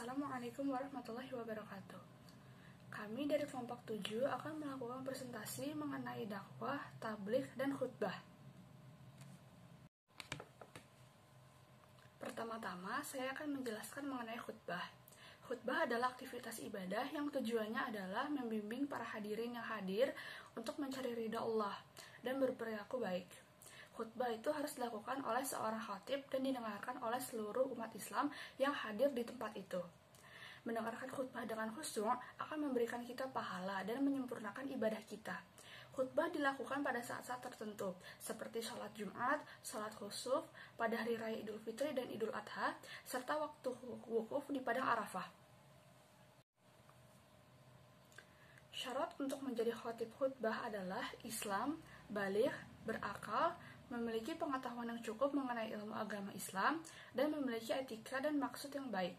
Assalamualaikum warahmatullahi wabarakatuh. Kami dari kelompok 7 akan melakukan presentasi mengenai dakwah, tabligh, dan khutbah. Pertama-tama, saya akan menjelaskan mengenai khutbah. Khutbah adalah aktivitas ibadah yang tujuannya adalah membimbing para hadirin yang hadir untuk mencari ridha Allah dan berperilaku baik. Khutbah itu harus dilakukan oleh seorang khatib dan didengarkan oleh seluruh umat Islam yang hadir di tempat itu. Mendengarkan khutbah dengan khusyuk akan memberikan kita pahala dan menyempurnakan ibadah kita. Khutbah dilakukan pada saat-saat tertentu, seperti sholat Jumat, sholat khusuf, pada hari raya Idul Fitri dan Idul Adha, serta waktu wukuf di Padang Arafah. Syarat untuk menjadi khatib khutbah adalah Islam, baligh, berakal, memiliki pengetahuan yang cukup mengenai ilmu agama Islam, dan memiliki etika dan maksud yang baik.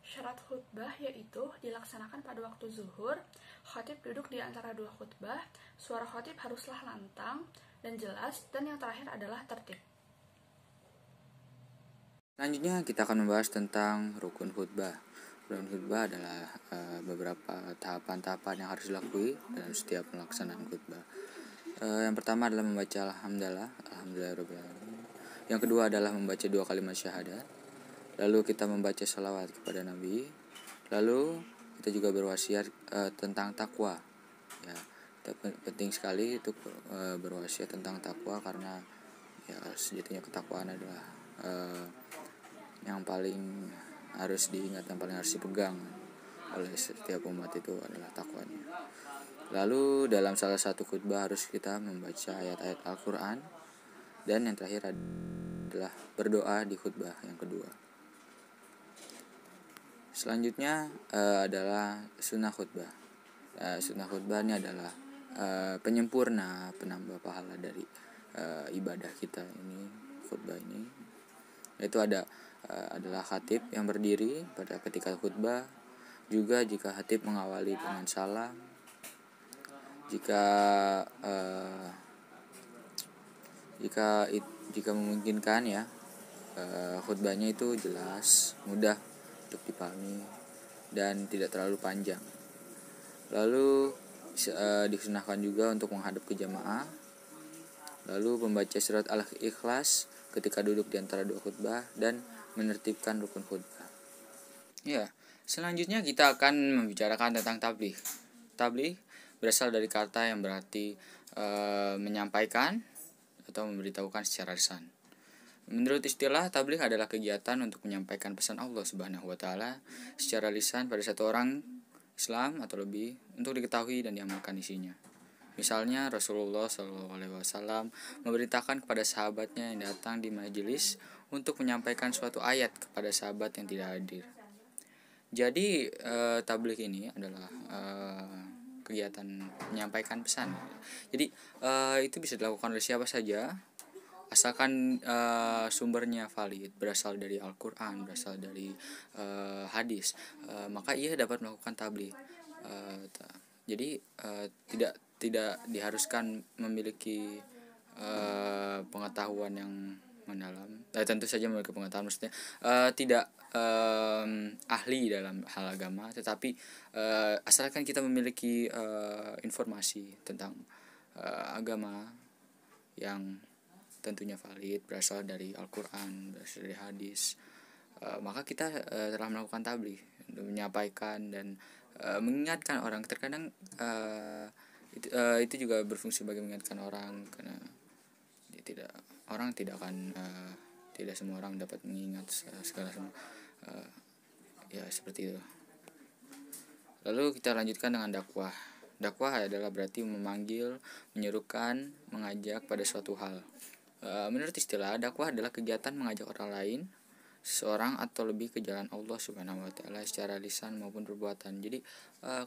Syarat khutbah yaitu dilaksanakan pada waktu zuhur, khatib duduk di antara dua khutbah, suara khatib haruslah lantang dan jelas, dan yang terakhir adalah tertib. Selanjutnya kita akan membahas tentang rukun khutbah. Rukun khutbah adalah beberapa tahapan-tahapan yang harus dilalui dalam setiap pelaksanaan khutbah. Yang pertama adalah membaca alhamdulillahirabbil alamin. Yang kedua adalah membaca 2 kalimat syahadat. Lalu kita membaca salawat kepada Nabi. Lalu kita juga berwasiat tentang takwa. Ya, penting sekali untuk berwasiat tentang takwa, karena ya sejatinya ketakwaan adalah yang paling harus diingat, yang paling harus dipegang oleh setiap umat, itu adalah takwanya. Lalu dalam salah satu khutbah harus kita membaca ayat-ayat Al-Quran. Dan yang terakhir adalah berdoa di khutbah yang kedua. Selanjutnya adalah sunnah khutbah. Sunnah khutbah ini adalah penyempurna, penambah pahala dari ibadah kita ini, khutbah ini. Yaitu adalah khatib yang berdiri pada ketika khutbah. Juga jika khatib mengawali dengan salam. Jika memungkinkan ya, khutbahnya itu jelas, mudah untuk dipahami dan tidak terlalu panjang. Lalu disunahkan juga untuk menghadap ke jamaah. Lalu membaca surat Al-Ikhlas ketika duduk di antara dua khutbah dan menertibkan rukun khutbah. Ya, selanjutnya kita akan membicarakan tentang tabligh. Tabligh berasal dari kata yang berarti menyampaikan atau memberitahukan secara lisan. Menurut istilah, tabligh adalah kegiatan untuk menyampaikan pesan Allah Subhanahu wa taala secara lisan pada satu orang Islam atau lebih untuk diketahui dan diamalkan isinya. Misalnya Rasulullah SAW memberitakan kepada sahabatnya yang datang di majelis untuk menyampaikan suatu ayat kepada sahabat yang tidak hadir. Jadi tabligh ini adalah kegiatan menyampaikan pesan. Jadi itu bisa dilakukan oleh siapa saja, asalkan sumbernya valid, berasal dari Al-Quran, berasal dari hadis, maka ia dapat melakukan tabligh. Jadi tidak diharuskan memiliki pengetahuan yang mendalam. Tentu saja memiliki pengetahuan, maksudnya tidak ahli dalam hal agama, tetapi asalkan kita memiliki informasi tentang agama yang tentunya valid, berasal dari Al-Quran, berasal dari hadis, maka kita telah melakukan tabligh untuk menyampaikan dan mengingatkan orang. Terkadang itu juga berfungsi bagi mengingatkan orang, karena tidak semua orang dapat mengingat segala ya seperti itu. Lalu kita lanjutkan dengan dakwah. Dakwah adalah berarti memanggil, menyerukan, mengajak pada suatu hal. Menurut istilah, dakwah adalah kegiatan mengajak orang lain, seseorang atau lebih ke jalan Allah Subhanahu wa taala secara lisan maupun perbuatan. Jadi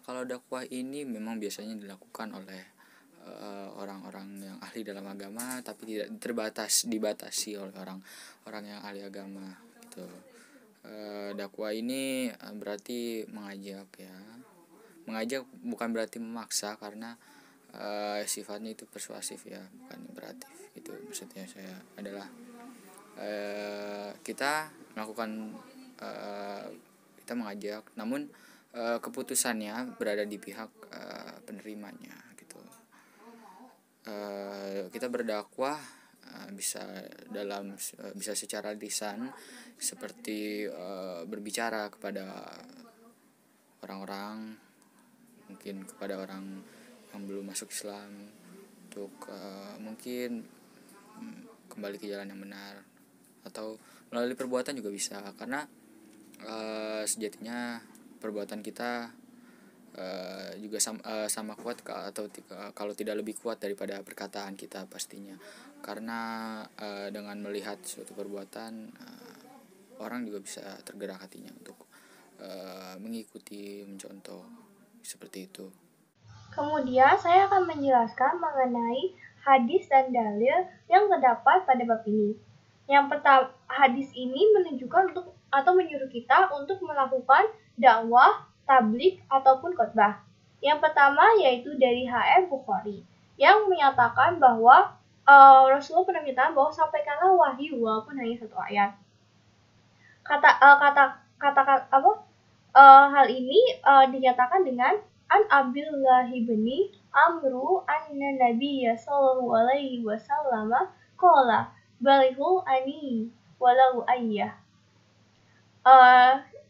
kalau dakwah ini memang biasanya dilakukan oleh orang-orang yang ahli dalam agama, tapi tidak dibatasi oleh orang yang ahli agama gitu. Dakwah ini berarti mengajak ya. Mengajak bukan berarti memaksa, karena sifatnya itu persuasif ya, bukan imperatif. Itu maksudnya saya adalah kita melakukan kita mengajak, namun keputusannya berada di pihak penerimanya gitu. Kita berdakwah bisa secara lisan, seperti berbicara kepada orang-orang, mungkin kepada orang yang belum masuk Islam, untuk mungkin kembali ke jalan yang benar, atau melalui perbuatan juga bisa, karena sejatinya perbuatan kita juga sama kuat atau kalau tidak lebih kuat daripada perkataan kita pastinya, karena dengan melihat suatu perbuatan orang juga bisa tergerak hatinya untuk mengikuti, mencontoh, seperti itu. Kemudian saya akan menjelaskan mengenai hadis dan dalil yang terdapat pada bab ini. Yang pertama, hadis ini menunjukkan untuk atau menyuruh kita untuk melakukan dakwah, tabligh ataupun khotbah. Yang pertama yaitu dari H.M. Bukhari yang menyatakan bahwa Rasulullah pernah menyatakan bahwa sampaikanlah wahyu walaupun hanya satu ayat. Hal ini dinyatakan dengan An Abdullah bin Amru anna Nabiyya sallallahu alaihi wasallam qala balighul ani walau ayyah.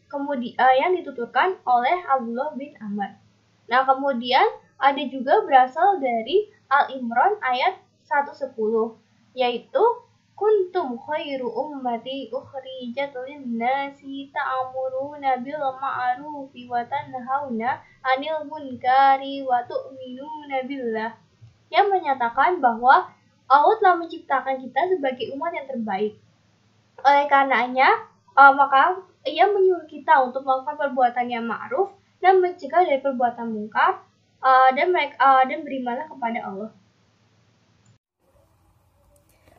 Kemudian yang dituturkan oleh Abdullah bin Amr. Nah, kemudian ada juga berasal dari Al-Imran ayat 110, yaitu kuntum khairu ummati ukhrijat lin-nasi ta'muruna bil ma'rufi wa tanhauna 'anil munkari wa tu'minuna billah. Yang menyatakan bahwa Allah telah menciptakan kita sebagai umat yang terbaik. Oleh karenanya, maka ia menyuruh kita untuk melakukan perbuatan yang ma'ruf dan mencegah dari perbuatan mungkar, dan berimanlah kepada Allah.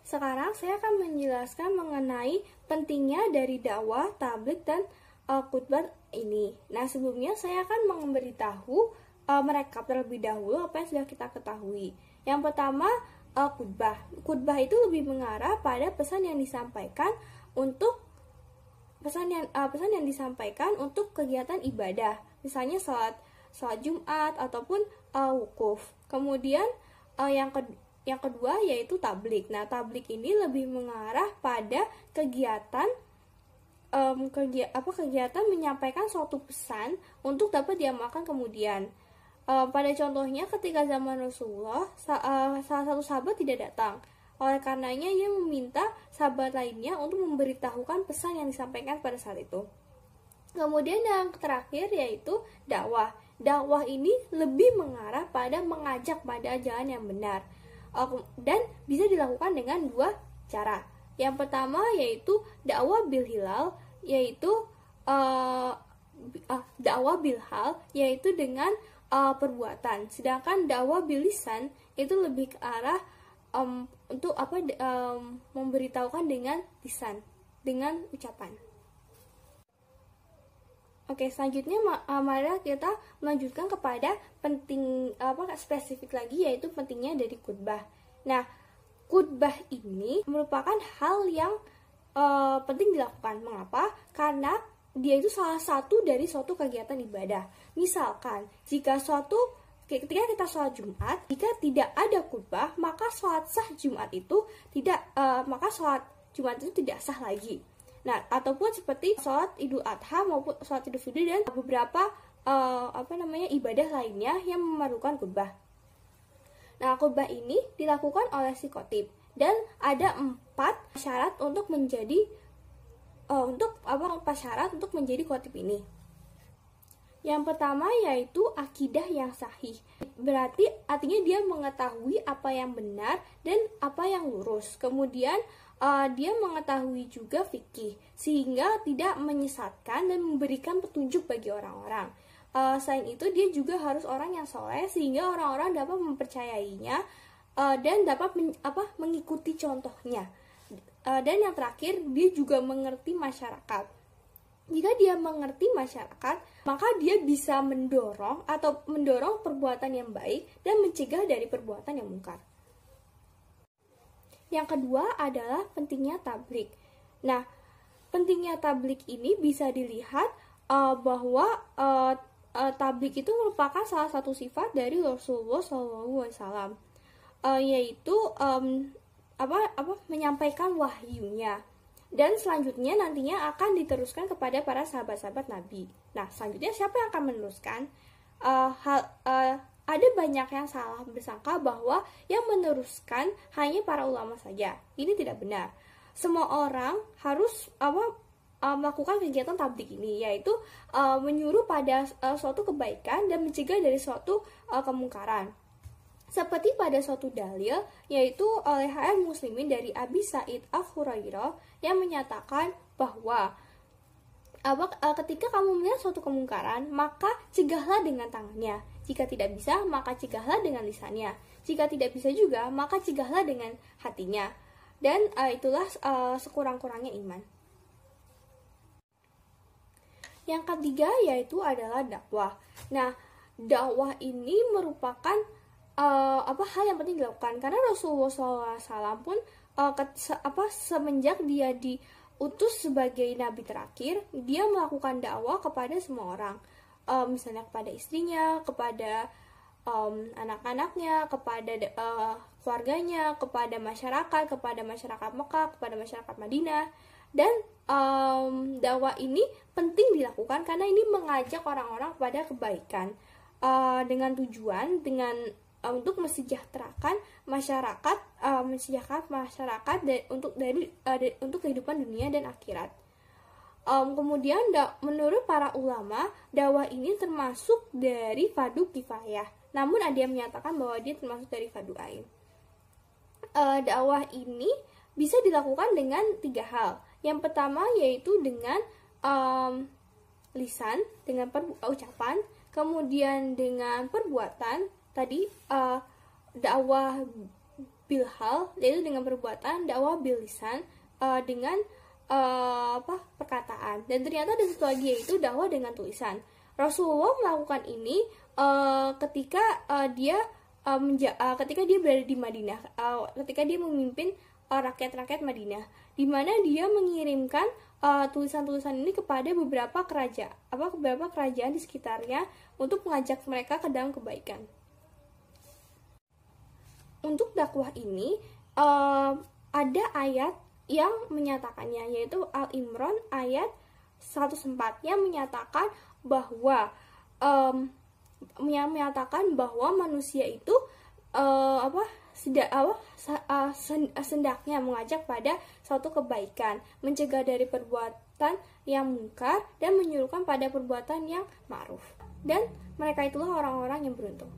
Sekarang saya akan menjelaskan mengenai pentingnya dari dakwah, tabligh, dan khutbah ini. Nah, sebelumnya saya akan memberitahu merekap terlebih dahulu apa yang sudah kita ketahui. Yang pertama, khutbah. Khutbah itu lebih mengarah pada pesan yang disampaikan untuk disampaikan untuk kegiatan ibadah, misalnya salat Jumat ataupun wukuf. Kemudian yang kedua yaitu tabligh. Nah, tabligh ini lebih mengarah pada kegiatan menyampaikan suatu pesan untuk dapat diamalkan kemudian. Pada contohnya ketika zaman Rasulullah, salah satu sahabat tidak datang. Oleh karenanya ia meminta sahabat lainnya untuk memberitahukan pesan yang disampaikan pada saat itu. Kemudian yang terakhir yaitu dakwah. Dakwah ini lebih mengarah pada mengajak pada jalan yang benar, dan bisa dilakukan dengan dua cara. Yang pertama yaitu dakwah bil hilal, yaitu dengan perbuatan. Sedangkan dakwah bil lisan itu lebih ke arah memberitahukan dengan lisan, dengan ucapan. Oke, selanjutnya mari kita melanjutkan kepada spesifik lagi, yaitu pentingnya dari khutbah. Nah, khutbah ini merupakan hal yang penting dilakukan. Mengapa? Karena dia itu salah satu dari suatu kegiatan ibadah. Misalkan, ketika kita sholat Jumat, jika tidak ada khutbah, maka sholat Jumat itu tidak sah lagi. Nah, ataupun seperti sholat Idul Adha maupun sholat Idul Fitri dan beberapa ibadah lainnya yang memerlukan khutbah. Nah, khutbah ini dilakukan oleh si khotib dan ada 4 syarat untuk menjadi khotib ini. Yang pertama yaitu akidah yang sahih. Berarti artinya dia mengetahui apa yang benar dan apa yang lurus. Kemudian dia mengetahui juga fikih sehingga tidak menyesatkan dan memberikan petunjuk bagi orang-orang. Selain itu dia juga harus orang yang soleh sehingga orang-orang dapat mempercayainya dan dapat mengikuti contohnya. Dan yang terakhir, dia juga mengerti masyarakat. Jika dia mengerti masyarakat, maka dia bisa mendorong perbuatan yang baik dan mencegah dari perbuatan yang mungkar. Yang kedua adalah pentingnya tablik. Nah, pentingnya tablik ini bisa dilihat bahwa tablik itu merupakan salah satu sifat dari Rasulullah SAW, yaitu menyampaikan wahyunya. Dan selanjutnya nantinya akan diteruskan kepada para sahabat-sahabat Nabi. Nah, selanjutnya siapa yang akan meneruskan? Ada banyak yang salah bersangka bahwa yang meneruskan hanya para ulama saja. Ini tidak benar. Semua orang harus melakukan kegiatan tablik ini, yaitu menyuruh pada suatu kebaikan dan mencegah dari suatu kemungkaran. Seperti pada suatu dalil, yaitu oleh HR Muslimin dari Abi Sa'id Al-Khurairah yang menyatakan bahwa ketika kamu melihat suatu kemungkaran, maka cegahlah dengan tangannya. Jika tidak bisa, maka cegahlah dengan lisannya. Jika tidak bisa juga, maka cegahlah dengan hatinya. Dan itulah sekurang-kurangnya iman. Yang ketiga yaitu adalah dakwah. Nah, dakwah ini merupakan hal yang penting dilakukan, karena Rasulullah SAW pun semenjak dia diutus sebagai nabi terakhir, dia melakukan dakwah kepada semua orang, misalnya kepada istrinya, kepada anak-anaknya, kepada keluarganya, kepada masyarakat Mekah, kepada masyarakat Madinah. Dan dakwah ini penting dilakukan karena ini mengajak orang-orang kepada kebaikan, dengan tujuan untuk mensejahterakan masyarakat, untuk kehidupan dunia dan akhirat. Kemudian menurut para ulama, dakwah ini termasuk dari fardu kifayah. Namun ada yang menyatakan bahwa dia termasuk dari fardu ain. Dakwah ini bisa dilakukan dengan 3 hal. Yang pertama yaitu dengan lisan, dengan ucapan, kemudian dengan perbuatan. Tadi dakwah bilhal, yaitu dengan perbuatan, dakwah bil lisan dengan perkataan. Dan ternyata ada satu lagi yaitu dakwah dengan tulisan. Rasulullah melakukan ini ketika dia berada di Madinah, ketika dia memimpin rakyat-rakyat Madinah, di mana dia mengirimkan tulisan-tulisan ini kepada beberapa kerajaan di sekitarnya untuk mengajak mereka ke dalam kebaikan. Untuk dakwah ini ada ayat yang menyatakannya, yaitu Al-Imran ayat 104 yang menyatakan bahwa manusia itu sendaknya mengajak pada suatu kebaikan, mencegah dari perbuatan yang mungkar dan menyuruhkan pada perbuatan yang ma'ruf. Dan mereka itulah orang-orang yang beruntung.